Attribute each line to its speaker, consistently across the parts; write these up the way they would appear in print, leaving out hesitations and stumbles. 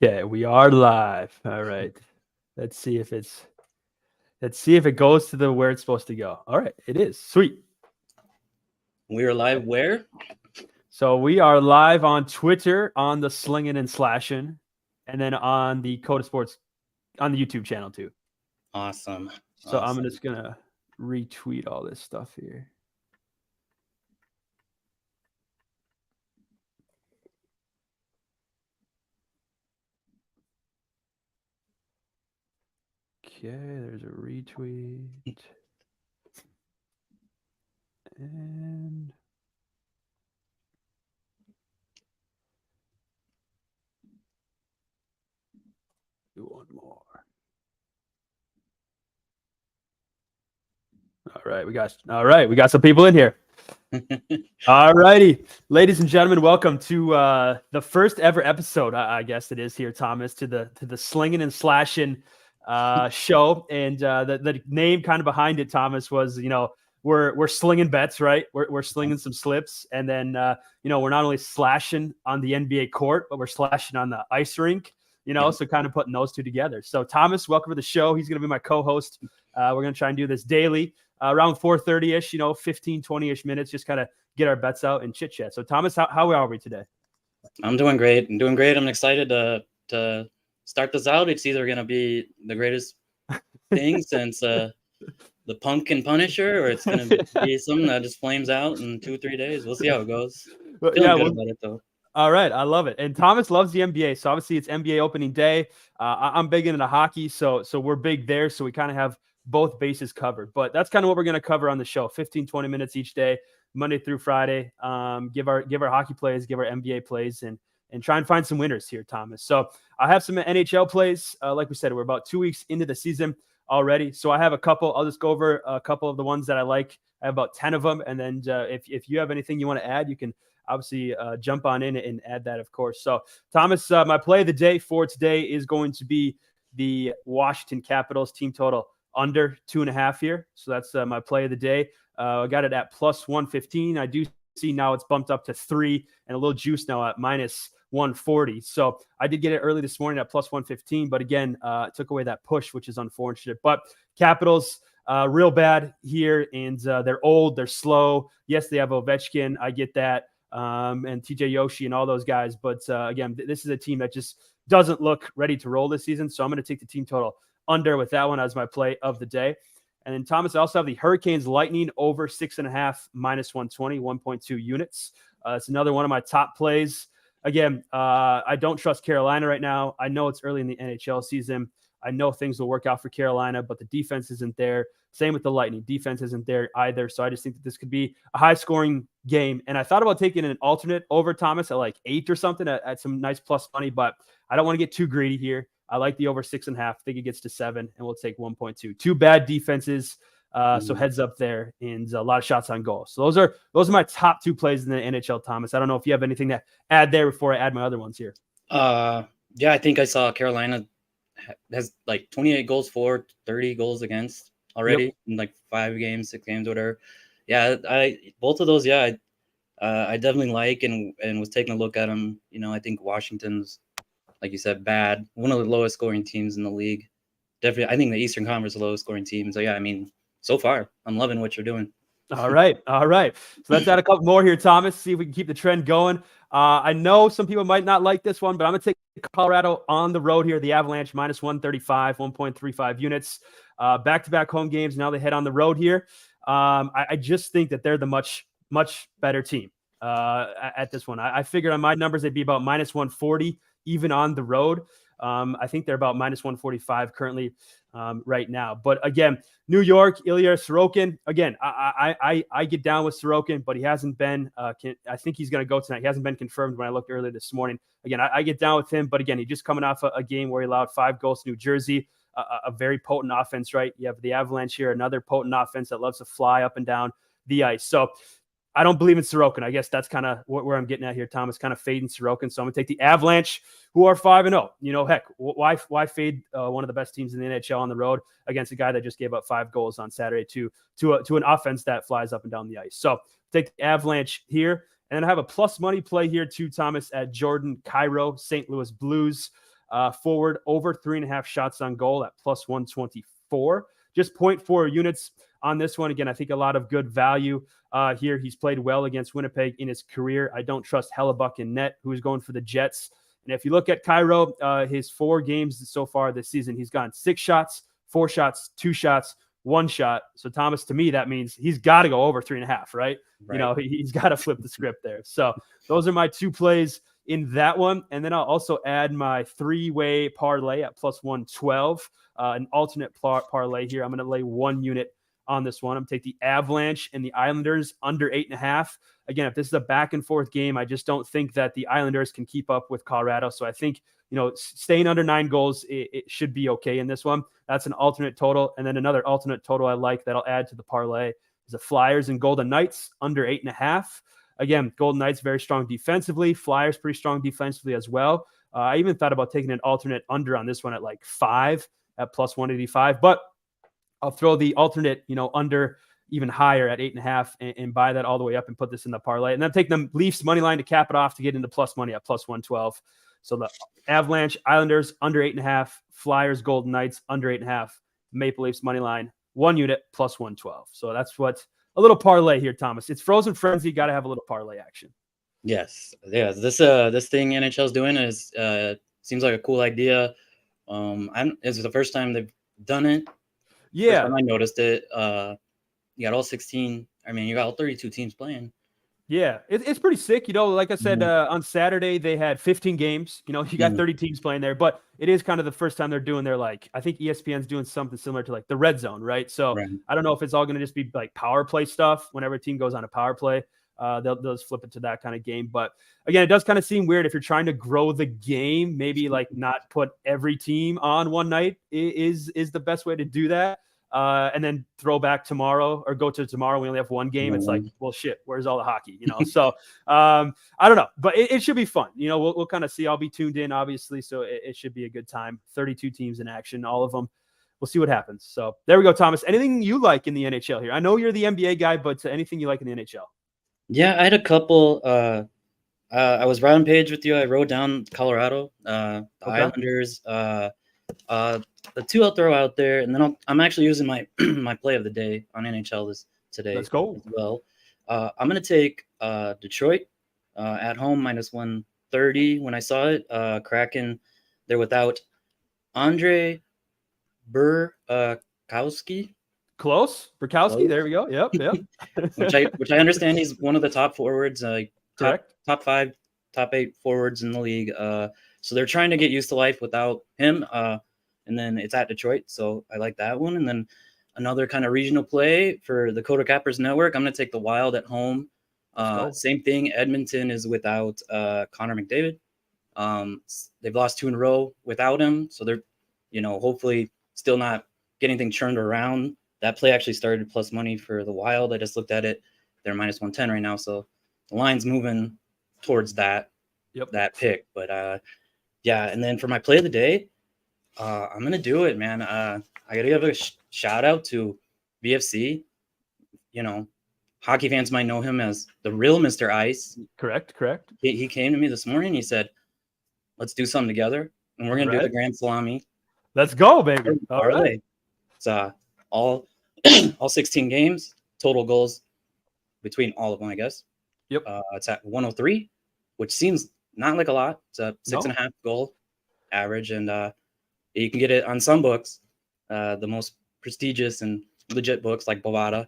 Speaker 1: Okay, we are live. All right. Let's see if it goes to the where it's supposed to go. All right, it is. Sweet.
Speaker 2: We are live where?
Speaker 1: So we are live on Twitter on the Slingin and Slashin, and then on the Coda Sports on the YouTube channel too.
Speaker 2: Awesome.
Speaker 1: So I'm
Speaker 2: Awesome.
Speaker 1: just gonna retweet all this stuff here. Okay, there's a retweet. And do one more. All right, we got some people in here. All righty, ladies and gentlemen, welcome to the first ever episode, I guess it is here, Thomas, to the Slingin and Slashin show, and the name kind of behind it, Thomas, was we're slinging bets, right? We're slinging some slips, and then we're not only slashing on the NBA court, but we're slashing on the ice rink. So kind of putting those two together. So Thomas, welcome to the show. He's going to be my co-host. We're going to try and do this daily. Around 4:30-ish, 15, 20-ish minutes, just kind of get our bets out and chit-chat. So, Thomas, how are we today?
Speaker 2: I'm doing great. I'm excited to start this out. It's either going to be the greatest thing since the Punk and Punisher, or it's going to be something that just flames out in 2-3 days. We'll see how it goes. Feeling good about it, though.
Speaker 1: All right, I love it. And Thomas loves the NBA, so obviously it's NBA opening day. I'm big into hockey, so we're big there. So we kind of have both bases covered. But that's kind of what we're going to cover on the show: 15, 20 minutes each day, Monday through Friday. Give our hockey plays, give our NBA plays, and try and find some winners here, Thomas. So I have some NHL plays. Like we said, we're about 2 weeks into the season already. So I have a couple. I'll just go over a couple of the ones that I like. I have about 10 of them. And then if you have anything you want to add, you can obviously jump on in and add that, of course. So, Thomas, my play of the day for today is going to be the Washington Capitals team total under 2.5 here. So that's my play of the day. I got it at plus 115. I do see now it's bumped up to 3 and a little juice now at minus 140. So I did get it early this morning at plus 115, but again, took away that push, which is unfortunate. But Capitals, real bad here, and they're old, they're slow. Yes, they have Ovechkin. I get that. And TJ Yoshi and all those guys. But again, this is a team that just doesn't look ready to roll this season. So I'm going to take the team total under with that one as my play of the day. And then, Thomas, I also have the Hurricanes Lightning over 6.5 minus 120, 1.2 units. It's another one of my top plays. Again, I don't trust Carolina right now. I know it's early in the NHL season. I know things will work out for Carolina, but the defense isn't there. Same with the Lightning. Defense isn't there either. So I just think that this could be a high-scoring game. And I thought about taking an alternate over, Thomas, at like 8 or something at some nice plus money, but I don't want to get too greedy here. I like the over 6.5. I think it gets to 7, and we'll take 1.2. Two bad defenses, so heads up there, and a lot of shots on goal. So those are my top 2 plays in the NHL, Thomas. I don't know if you have anything to add there before I add my other ones here.
Speaker 2: Yeah, I think I saw Carolina has like 28 goals for, 30 goals against already in like 5 games, 6 games, whatever. Yeah, both of those, I definitely like and was taking a look at them. I think Washington's, like you said, bad. One of the lowest scoring teams in the league. Definitely, I think the Eastern Conference is the lowest scoring team. So yeah, I mean, so far, I'm loving what you're doing.
Speaker 1: All right. So let's add a couple more here, Thomas. See if we can keep the trend going. I know some people might not like this one, but I'm going to take Colorado on the road here. The Avalanche minus 135, 1.35 units. Back-to-back home games. Now they head on the road here. I just think that they're the much, much better team at this one. I figured on my numbers they'd be about minus 140 even on the road. I think they're about minus 145 currently right now. But again, New York, Ilya Sorokin. Again, I get down with Sorokin, but he hasn't been. I think he's going to go tonight. He hasn't been confirmed when I looked earlier this morning. Again, I get down with him, but again, he's just coming off a game where he allowed 5 goals to New Jersey. A very potent offense, right? You have the Avalanche here, another potent offense that loves to fly up and down the ice. So I don't believe in Sorokin. I guess that's kind of where I'm getting at here, Thomas, kind of fading Sorokin. So I'm going to take the Avalanche, who are 5-0. Heck, why fade one of the best teams in the NHL on the road against a guy that just gave up 5 goals on Saturday to an offense that flies up and down the ice. So take the Avalanche here. And then I have a plus money play here too, Thomas, at Jordan Cairo, St. Louis Blues. Forward over 3.5 shots on goal at plus 124. Just 0.4 units on this one. Again, I think a lot of good value here. He's played well against Winnipeg in his career. I don't trust Hellebuck in net, who is going for the Jets. And if you look at Cairo, his 4 games so far this season, he's gotten 6 shots, 4 shots, 2 shots, 1 shot. So Thomas, to me, that means he's got to go over 3.5, right? You know, he's got to flip the script there. So those are my 2 plays in that one. And then I'll also add my 3-way parlay at plus 112, an alternate parlay here. I'm going to lay 1 unit on this one. I'm going to take the Avalanche and the Islanders under 8.5. Again, if this is a back and forth game, I just don't think that the Islanders can keep up with Colorado. So I think, you know, staying under 9 goals, it should be okay in this one. That's an alternate total. And then another alternate total I like that I'll add to the parlay is the Flyers and Golden Knights under 8.5. Again, Golden Knights very strong defensively. Flyers pretty strong defensively as well. I even thought about taking an alternate under on this one at like 5 at plus 185, but I'll throw the alternate, you know, under even higher at 8.5 and buy that all the way up and put this in the parlay. And then take the Leafs money line to cap it off to get into plus money at plus 112. So the Avalanche, Islanders under 8.5, Flyers, Golden Knights under 8.5, Maple Leafs money line 1 unit plus 112. So that's what a little parlay here, Thomas. It's Frozen Frenzy. Got to have a little parlay action.
Speaker 2: Yes, yeah. This thing NHL's doing is seems like a cool idea. It's the first time they've done it.
Speaker 1: Yeah,
Speaker 2: first time I noticed it. You got all 16. I mean, you got all 32 teams playing.
Speaker 1: Yeah, it's pretty sick. You know, like I said, on Saturday, they had 15 games. You know, you got 30 teams playing there, but it is kind of the first time they're doing their, like, I think ESPN's doing something similar to like the red zone, right? So I don't know if it's all going to just be like power play stuff. Whenever a team goes on a power play, they'll just flip it to that kind of game. But again, it does kind of seem weird if you're trying to grow the game, maybe like not put every team on one night is the best way to do that. And then throw back tomorrow or go to tomorrow. We only have 1 game. It's like, well, shit, where's all the hockey? You know? So I don't know, but it should be fun. You know, we'll kind of see. I'll be tuned in, obviously. So it should be a good time. 32 teams in action, all of them. We'll see what happens. So there we go, Thomas. Anything you like in the NHL here? I know you're the NBA guy, but anything you like in the NHL?
Speaker 2: Yeah, I had a couple. I was right on page with you. I wrote down Colorado, the Islanders, the 2 I'll throw out there, and then I'm actually using my my play of the day on NHL today.
Speaker 1: Let's go.
Speaker 2: As well, I'm gonna take Detroit at home minus 130. When I saw it, Kraken, they're without Andre Burkowski.
Speaker 1: Close. Burkowski. There we go. Yep.
Speaker 2: which I understand he's one of the top forwards,
Speaker 1: Correct.
Speaker 2: top 5, top 8 forwards in the league. So they're trying to get used to life without him. And then it's at Detroit, so I like that one. And then another kind of regional play for the Coda Cappers Network, I'm going to take the Wild at home. Same thing, Edmonton is without Connor McDavid. They've lost 2 in a row without him, so they're, you know, hopefully still not getting things turned around. That play actually started plus money for the Wild. I just looked at it. They're minus 110 right now, so the line's moving towards that pick. But, yeah, and then for my play of the day, I'm going to do it, man. I got to give a shout out to BFC. You know, hockey fans might know him as the real Mr. Ice.
Speaker 1: Correct.
Speaker 2: He came to me this morning. He said, let's do something together. And we're going to do the Grand Salami.
Speaker 1: Let's go, baby. All
Speaker 2: right. It's all 16 games, total goals between all of them, I guess.
Speaker 1: Yep.
Speaker 2: It's at 103, which seems not like a lot. It's a 6.5 goal average. And you can get it on some books, the most prestigious and legit books like Bovada,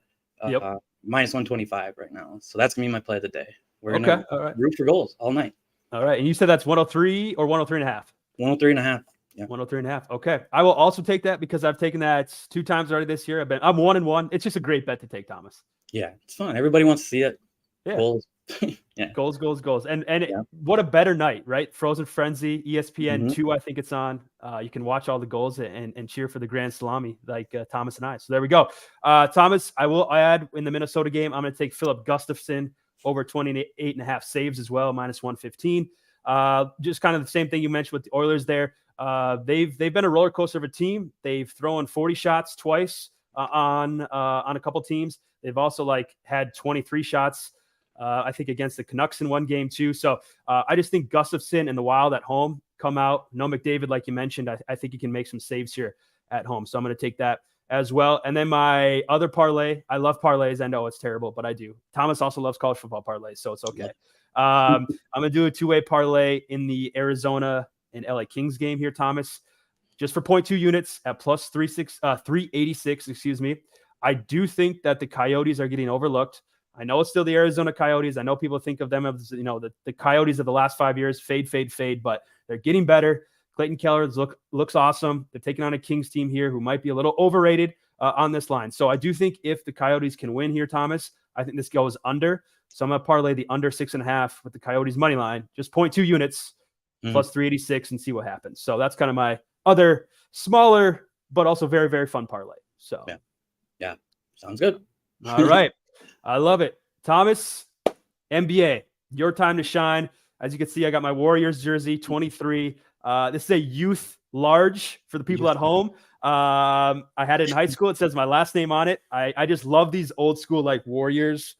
Speaker 2: minus 125 right now. So that's going to be my play of the day. We're going to root for goals all night.
Speaker 1: All right. And you said that's 103 or 103.5?
Speaker 2: 103.5. Yeah.
Speaker 1: 103.5. Okay. I will also take that because I've taken that 2 times already this year. I'm 1-1. It's just a great bet to take, Thomas.
Speaker 2: Yeah, it's fun. Everybody wants to see it.
Speaker 1: Yeah.
Speaker 2: Goals.
Speaker 1: Yeah. Goals. And what a better night, right? Frozen Frenzy, ESPN 2, I think it's on. You can watch all the goals and cheer for the Grand Salami like Thomas and I. So there we go. Thomas, I will add in the Minnesota game, I'm going to take Philip Gustafson over 28.5 saves as well, minus 115. Just kind of the same thing you mentioned with the Oilers there. They've been a roller coaster of a team. They've thrown 40 shots twice on a couple teams. They've also had 23 shots, I think, against the Canucks in one game too. So I just think Gustafson and the Wild at home, come out. No McDavid, like you mentioned. I think he can make some saves here at home. So I'm going to take that as well. And then my other parlay, I love parlays. I know it's terrible, but I do. Thomas also loves college football parlays, so it's okay. I'm going to do a two-way parlay in the Arizona and LA Kings game here, Thomas, just for 0.2 units at plus 386, excuse me. I do think that the Coyotes are getting overlooked. I know it's still the Arizona Coyotes. I know people think of them as, the Coyotes of the last 5 years, fade, but they're getting better. Clayton Keller looks awesome. They're taking on a Kings team here who might be a little overrated on this line. So I do think if the Coyotes can win here, Thomas, I think this goes under. So I'm going to parlay the under 6.5 with the Coyotes money line, just 0.2 units, plus 386, and see what happens. So that's kind of my other smaller, but also very, very fun parlay. So
Speaker 2: yeah, sounds good.
Speaker 1: All right. I love it. Thomas, NBA, your time to shine. As you can see, I got my Warriors jersey, 23. This is a youth large for the people at home. I had it in high school. It says my last name on it. I just love these old school like Warriors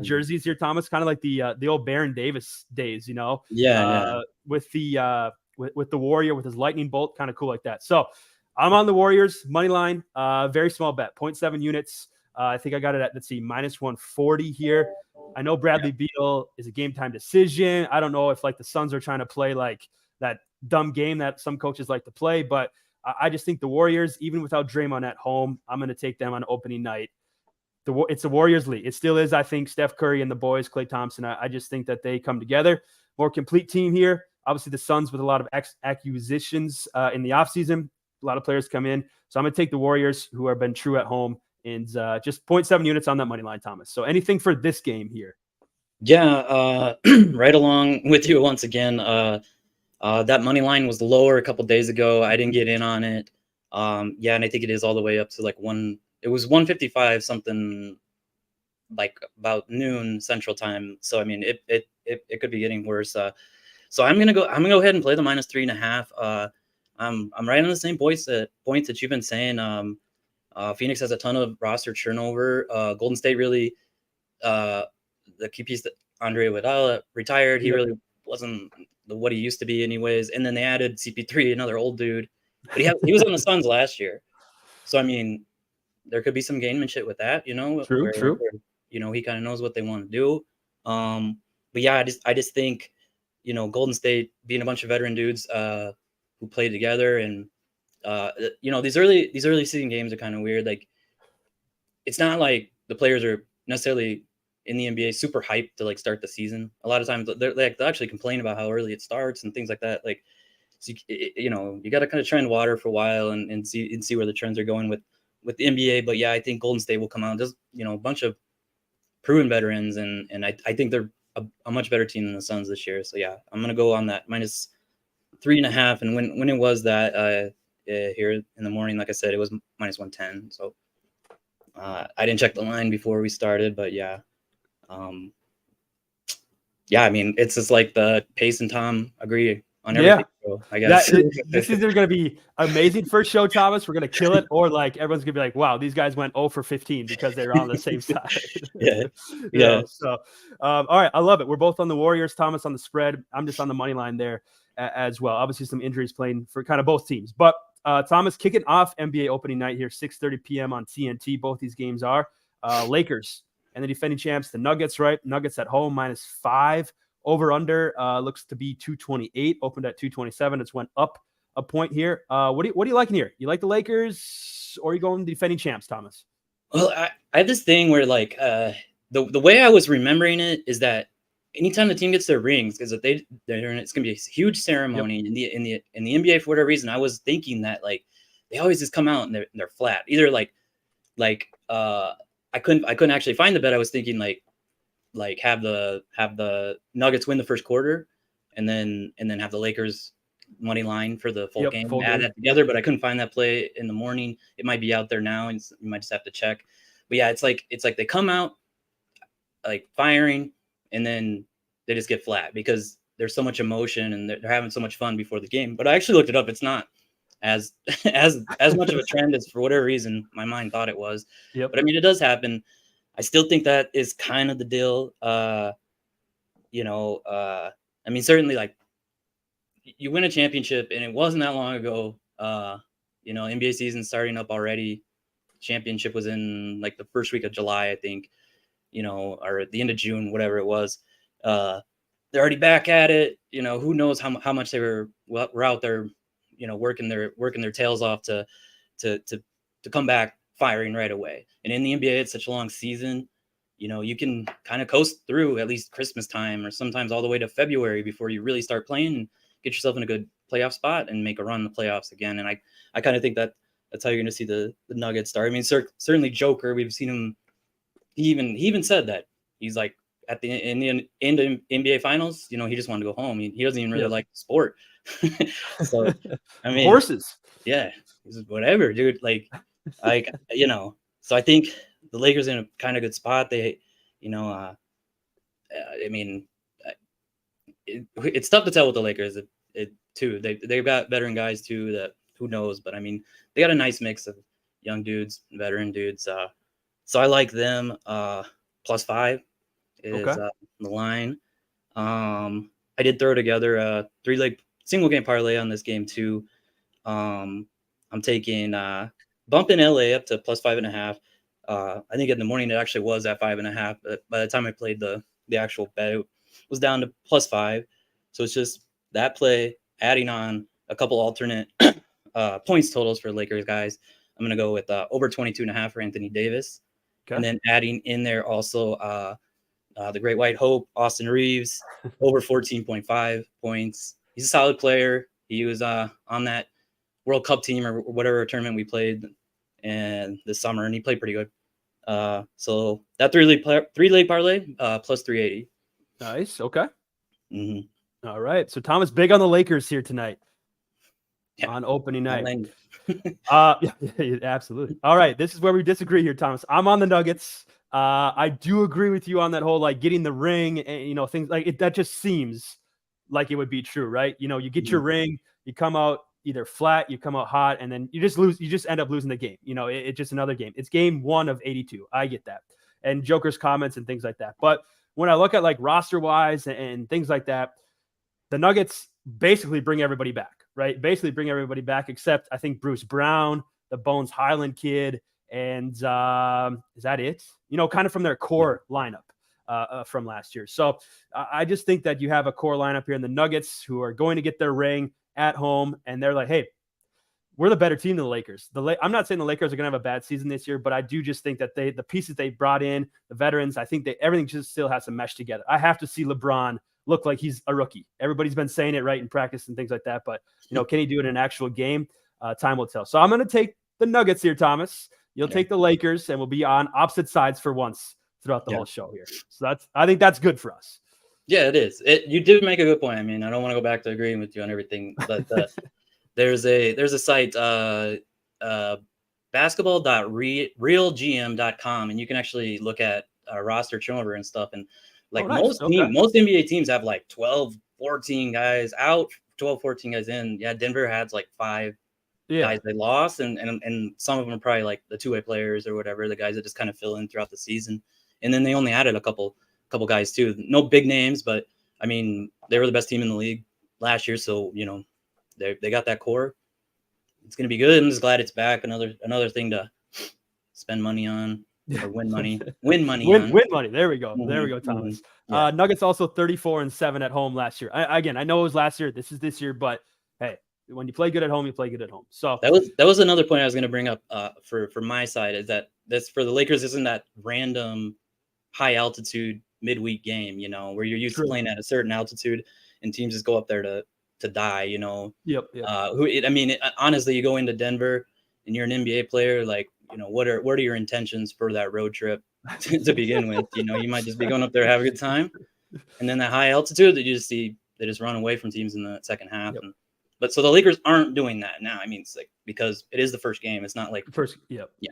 Speaker 1: jerseys here, Thomas. Kind of like the old Baron Davis days, with the Warrior with his lightning bolt, kind of cool like that. So I'm on the Warriors money line. Very small bet, 0.7 units. I think I got it at, let's see, minus 140 here. I know Bradley Beal is a game time decision. I don't know if like the Suns are trying to play like that dumb game that some coaches like to play, but I just think the Warriors, even without Draymond at home, I'm going to take them on opening night. It's the Warriors league. It still is, I think, Steph Curry and the boys, Klay Thompson. I just think that they come together. More complete team here. Obviously, the Suns with a lot of acquisitions in the offseason. A lot of players come in. So I'm going to take the Warriors, who have been true at home, and just 0.7 units on that money line, Thomas. So anything for this game here?
Speaker 2: Yeah, right along with you once again. That money line was lower a couple days ago. I didn't get in on it. And I think it is all the way up to like it was 155 something, like about noon Central Time. So I mean, it could be getting worse. So I'm gonna go ahead and play the minus 3.5. I'm right on the same points that you've been saying. Phoenix has a ton of roster turnover. Golden State really, the key piece that Andre Iguodala retired. He really wasn't what he used to be anyways. And then they added CP3, another old dude, but he was on the Suns last year. So, I mean, there could be some gamemanship with that,
Speaker 1: True.
Speaker 2: Where, he kind of knows what they want to do. But yeah, I just think, Golden State being a bunch of veteran dudes who play together, and these early season games are kind of weird. Like, it's not like the players are necessarily in the NBA super hyped to like start the season. A lot of times they'll actually complain about how early it starts and things like that. Like, so you got to kind of trend water for a while and see where the trends are going with the NBA. But yeah, I think Golden State will come out just a bunch of proven veterans, and I think they're a much better team than the Suns this year. So yeah, I'm gonna go on that minus 3.5. And when it was that here in the morning, like I said, it was minus 110. So I didn't check the line before we started, but yeah. I mean, it's just like the Pace and Tom agree on everything. So I guess
Speaker 1: this is either going to be amazing first show, Thomas. We're going to kill it, or like everyone's going to be like, "Wow, these guys went 0 for 15 because they're on the same side."
Speaker 2: yeah.
Speaker 1: So, all right, I love it. We're both on the Warriors. Thomas on the spread. I'm just on the money line there as well. Obviously, some injuries playing for kind of both teams, but Thomas kicking off NBA opening night here, 6:30 p.m. on TNT. Both these games are Lakers and the defending champs, the Nuggets, right? Nuggets at home, -5. Over under looks to be 228. Opened at 227. It's went up a point here. What are you liking here? You like the Lakers, or are you going defending champs, Thomas?
Speaker 2: Well, I have this thing where like the way I was remembering it is that anytime the team gets their rings, because it's gonna be a huge ceremony in the NBA for whatever reason. I was thinking that like they always just come out and they're flat. Either like I couldn't actually find the bet. I was thinking like have the Nuggets win the first quarter, and then have the Lakers money line for the full game. Add that together, but I couldn't find that play in the morning. It might be out there now, and you might just have to check. But yeah, it's like they come out like firing, and then they just get flat because there's so much emotion and they're having so much fun before the game. But I actually looked it up. It's not as much of a trend as for whatever reason my mind thought it was. But I mean, it does happen. I still think that is kind of the deal. I mean, certainly like you win a championship, and it wasn't that long ago. NBA season starting up already. Championship was in like the first week of July, I think. Or at the end of June, whatever it was. They're already back at it. Who knows how much they were out there, working their tails off to come back firing right away. And in the NBA, it's such a long season. You can kind of coast through at least Christmas time, or sometimes all the way to February before you really start playing and get yourself in a good playoff spot and make a run in the playoffs again. And I kind of think that's how you're going to see the Nuggets start. I mean, certainly Joker, we've seen him. He even said that he's like in the end of NBA finals, he just wanted to go home. He doesn't even really like the sport. So, I mean,
Speaker 1: horses.
Speaker 2: Yeah, whatever, dude. So I think the Lakers are in a kind of good spot. They, I mean, it's tough to tell with the Lakers. Too. They've got veteran guys too. That who knows, but I mean, they got a nice mix of young dudes, veteran dudes. So I like them. +5 is the line. I did throw together a 3-leg single game parlay on this game too. I'm taking bumping LA up to +5.5. I think in the morning it actually was at 5.5, but by the time I played the actual bet, it was down to +5. So it's just that play, adding on a couple alternate points totals for Lakers guys. I'm gonna go with over 22.5 for Anthony Davis, and then adding in there also the Great White Hope, Austin Reeves, over 14.5 points. He's a solid player. He was on that World Cup team or whatever tournament we played and this summer, and he played pretty good. So that three-leg parlay plus 380.
Speaker 1: Nice. Okay.
Speaker 2: Mm-hmm.
Speaker 1: All right. So Thomas, big on the Lakers here tonight on opening night. Yeah, absolutely. All right. This is where we disagree here, Thomas. I'm on the Nuggets. I do agree with you on that whole like getting the ring and things like it. That just seems like it would be true, right? You get your ring, you come out either flat, you come out hot, and then you just lose. You just end up losing the game. It's just another game. It's game 1 of 82. I get that, and Joker's comments and things like that. But when I look at like roster wise and things like that, the Nuggets basically bring everybody back, right? Basically bring everybody back except I think Bruce Brown, the Bones Highland kid. And is that it? Kind of from their core lineup from last year. So I just think that you have a core lineup here in the Nuggets who are going to get their ring at home. And they're like, hey, we're the better team than the Lakers. I'm not saying the Lakers are going to have a bad season this year, but I do just think that the pieces they brought in, the veterans, I think everything just still has to mesh together. I have to see LeBron look like he's a rookie. Everybody's been saying it right in practice and things like that. But, can he do it in an actual game? Time will tell. So I'm going to take the Nuggets here, Thomas. You'll take the Lakers, and we'll be on opposite sides for once throughout the whole show here. So I think that's good for us.
Speaker 2: Yeah, it is. You did make a good point. I mean, I don't want to go back to agreeing with you on everything, but there's a site, basketball.realgm.com, and you can actually look at roster turnover and stuff. And like most NBA teams have like 12, 14 guys out, 12, 14 guys in. Yeah, Denver has like 5 guys they lost, and some of them are probably like the two-way players or whatever, the guys that just kind of fill in throughout the season. And then they only added a couple guys too. No big names, but I mean, they were the best team in the league last year, so they got that core. It's gonna be good. I'm just glad it's back. Another thing to spend money on or win money. Win money.
Speaker 1: There we go. There we go, Thomas. Yeah. Nuggets also 34-7 at home last year. I know it was last year. This is this year, but hey, when you play good at home, you play good at home. So
Speaker 2: that was another point I was going to bring up for my side, is that this for the Lakers isn't that random high altitude midweek game, where you're used to playing at a certain altitude and teams just go up there to die,
Speaker 1: Yep.
Speaker 2: Honestly, you go into Denver and you're an NBA player, like, what are your intentions for that road trip to begin with? You might just be going up there, have a good time. And then that high altitude that you just see, they just run away from teams in the second half.
Speaker 1: Yep.
Speaker 2: But so the Lakers aren't doing that now. I mean, it's like because it is the first game. It's not like
Speaker 1: first. Yep. Yeah.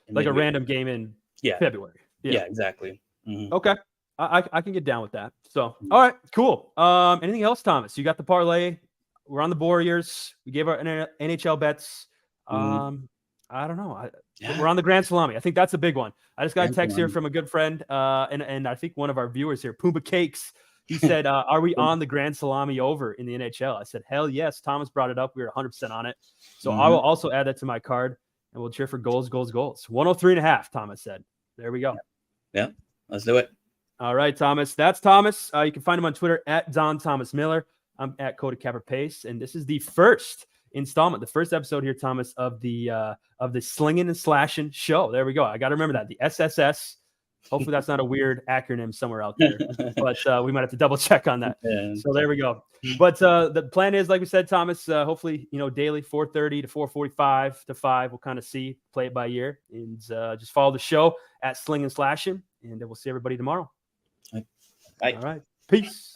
Speaker 1: Like a random game in February.
Speaker 2: Yeah, exactly.
Speaker 1: Mm-hmm. Okay. I can get down with that. So, all right, cool. Anything else, Thomas? You got the parlay. We're on the Warriors. We gave our NHL bets. I don't know. We're on the Grand Salami. I think that's a big one. I just got a text here from a good friend, and I think one of our viewers here, Pumba Cakes. He said, are we on the Grand Salami over in the NHL? I said, hell yes. Thomas brought it up. We were 100% on it. So I will also add that to my card, and we'll cheer for goals, goals, goals. 103.5, Thomas said. There we go.
Speaker 2: Yeah, let's do it.
Speaker 1: All right, Thomas. That's Thomas. You can find him on Twitter at Don Thomas Miller. I'm at Cody Capper Pace, and this is the first installment, the first episode here, Thomas, of the Slingin Slashin Show. There we go. I got to remember that, the SSS. Hopefully that's not a weird acronym somewhere out there, but we might have to double check on that. Yeah. So there we go. But the plan is, like we said, Thomas, hopefully, daily 4:30 to 4:45 to 5. We'll kind of play it by ear, and just follow the show at Slingin Slashin, and we'll see everybody tomorrow.
Speaker 2: Bye.
Speaker 1: All right. Peace.